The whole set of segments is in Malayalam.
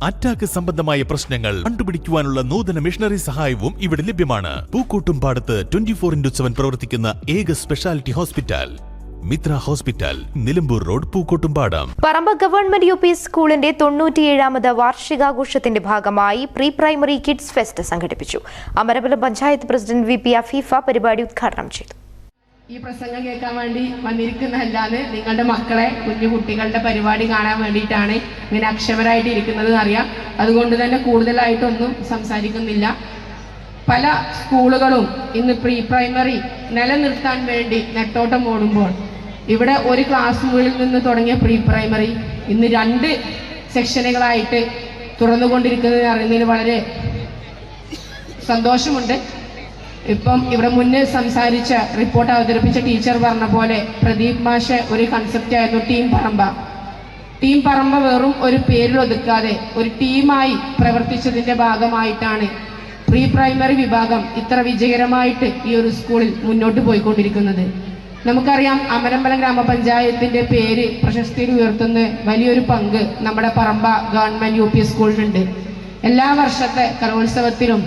അറ്റാക്ക് സംബന്ധമായ പ്രശ്നങ്ങൾ കണ്ടുപിടിക്കുവാനുള്ള നൂതന മിഷണറി സഹായവും ഇവിടെ ലഭ്യമാണ്. പൂക്കോട്ടുംപാടത്ത് 24/7 പ്രവർത്തിക്കുന്ന ഏക speciality hospital Mitra hospital, Nilambur road, Pookkottumpadam. Paramba government UP സ്കൂളിന്റെ 97ാമത് വാർഷികാഘോഷത്തിന്റെ ഭാഗമായി പ്രീ പ്രൈമറി കിഡ്സ് ഫെസ്റ്റ് സംഘടിപ്പിച്ചു. അമരമ്പലം പഞ്ചായത്ത് പ്രസിഡന്റ് VP അഫീഫ പരിപാടി ഉദ്ഘാടനം ചെയ്തു. ഈ പ്രസംഗം കേൾക്കാൻ വേണ്ടി വന്നിരിക്കുന്നതല്ലാതെ നിങ്ങളുടെ മക്കളെ, കുഞ്ഞു കുട്ടികളുടെ പരിപാടി കാണാൻ വേണ്ടിയിട്ടാണ് ഇങ്ങനെ അക്ഷമരായിട്ട് ഇരിക്കുന്നത് അറിയാം. അതുകൊണ്ട് തന്നെ കൂടുതലായിട്ടൊന്നും സംസാരിക്കുന്നില്ല. പല സ്കൂളുകളും ഇന്ന് പ്രീ പ്രൈമറി നിലനിർത്താൻ വേണ്ടി നെട്ടോട്ടം ഓടുമ്പോൾ ഇവിടെ ഒരു ക്ലാസ് മുറിയിൽ നിന്ന് തുടങ്ങിയ പ്രീ പ്രൈമറി ഇന്ന് 2 സെക്ഷനുകളായിട്ട് തുറന്നുകൊണ്ടിരിക്കുന്നത് അറിയുന്നതിൽ വളരെ സന്തോഷമുണ്ട്. ഇപ്പം ഇവിടെ മുന്നേ സംസാരിച്ച റിപ്പോർട്ട് അവതരിപ്പിച്ച ടീച്ചർ പറഞ്ഞ പോലെ പ്രദീപ് മാഷ് ഒരു കൺസെപ്റ്റ് ആയിരുന്നു ടീം പറമ്പ വെറും ഒരു പേരിൽ ഒതുക്കാതെ ഒരു ടീമായി പ്രവർത്തിച്ചതിൻ്റെ ഭാഗമായിട്ടാണ് പ്രീ പ്രൈമറി വിഭാഗം ഇത്ര വിജയകരമായിട്ട് ഈ ഒരു സ്കൂളിൽ മുന്നോട്ട് പോയിക്കൊണ്ടിരിക്കുന്നത്. നമുക്കറിയാം, അമരമ്പലം ഗ്രാമപഞ്ചായത്തിൻ്റെ പേര് പ്രശസ്തിയിൽ ഉയർത്തുന്ന വലിയൊരു പങ്ക് നമ്മുടെ പറമ്പ ഗവൺമെൻറ് UP സ്കൂളിനുണ്ട്. എല്ലാ വർഷത്തെ കലോത്സവത്തിലും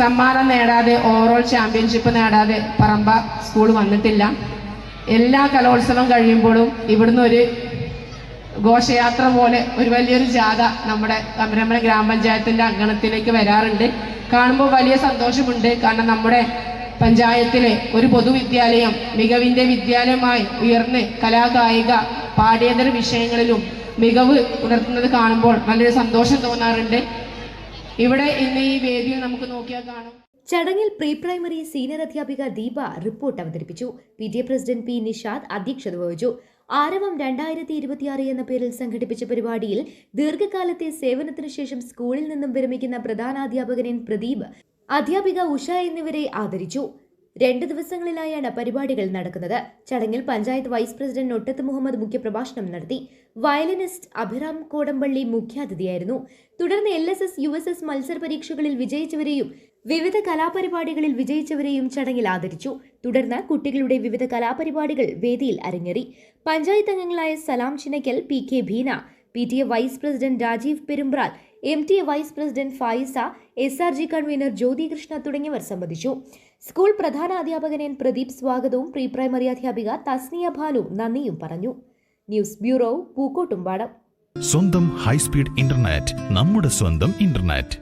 സമ്മാനം നേടാതെ, ഓവറോൾ ചാമ്പ്യൻഷിപ്പ് നേടാതെ പറമ്പ സ്കൂൾ വന്നിട്ടില്ല. എല്ലാ കലോത്സവം കഴിയുമ്പോഴും ഇവിടുന്ന് ഒരു ഘോഷയാത്ര പോലെ ഒരു വലിയൊരു ജാഥ നമ്മുടെ അമരമ്പലം ഗ്രാമപഞ്ചായത്തിൻ്റെ അങ്കണത്തിലേക്ക് വരാറുണ്ട്. കാണുമ്പോൾ വലിയ സന്തോഷമുണ്ട്. കാരണം നമ്മുടെ പഞ്ചായത്തിലെ ഒരു പൊതുവിദ്യാലയം മികവിൻ്റെ വിദ്യാലയമായി ഉയർന്ന് കലാകായിക പാഠ്യേതര വിഷയങ്ങളിലും മികവ് പുലർത്തുന്നത് കാണുമ്പോൾ വളരെ സന്തോഷം തോന്നാറുണ്ട്. ഇവിടെ ഇന്ന് ഈ വേദിയിൽ നമുക്ക് നോക്കിയാൽ കാണും. ചടങ്ങിൽ പ്രീ പ്രൈമറി സീനിയർ അധ്യാപിക ദീപ റിപ്പോർട്ട് അവതരിപ്പിച്ചു. PTA president P. നിഷാദ് അധ്യക്ഷത വഹിച്ചു. ആരവം 2026 എന്ന പേരിൽ സംഘടിപ്പിച്ച പരിപാടിയിൽ ദീർഘകാലത്തെ സേവനത്തിനു ശേഷം സ്കൂളിൽ നിന്നും വിരമിക്കുന്ന പ്രധാനാധ്യാപകൻ പ്രദീപ്, അധ്യാപിക ഉഷ എന്നിവരെ ആദരിച്ചു. 2 ദിവസങ്ങളിലായാണ് പരിപാടികൾ നടക്കുന്നത്. ചടങ്ങിൽ പഞ്ചായത്ത് വൈസ് പ്രസിഡന്റ് ഒട്ടത്ത് മുഹമ്മദ് മുഖ്യപ്രഭാഷണം നടത്തി. വയലിനിസ്റ്റ് അഭിറാം കോടമ്പള്ളി മുഖ്യാതിഥിയായിരുന്നു. തുടർന്ന് LSS USS മത്സര പരീക്ഷകളിൽ വിജയിച്ചവരെയും വിവിധ കലാപരിപാടികളിൽ വിജയിച്ചവരെയും ചടങ്ങിൽ ആദരിച്ചു. തുടർന്ന് കുട്ടികളുടെ വിവിധ കലാപരിപാടികൾ വേദിയിൽ അരങ്ങേറി. പഞ്ചായത്ത് അംഗങ്ങളായ Salam Chinakkal, PK Bheena, PTA vice president Rajeev Perumbral, MTA vice president Faisa, SRG convener Jyothi Krishna തുടങ്ങിയവർ സംബന്ധിച്ചു. സ്കൂൾ പ്രധാന അധ്യാപകൻ പ്രദീപ് സ്വാഗതവും പ്രീ പ്രൈമറി അധ്യാപിക തസ്നിയ ഭാനു നന്ദിയും പറഞ്ഞു. News bureau, Pookkottumpadam. സ്വന്തം ഹൈസ്പീഡ് ഇന്റർനെറ്റ്, നമ്മുടെ സ്വന്തം ഇന്റർനെറ്റ്.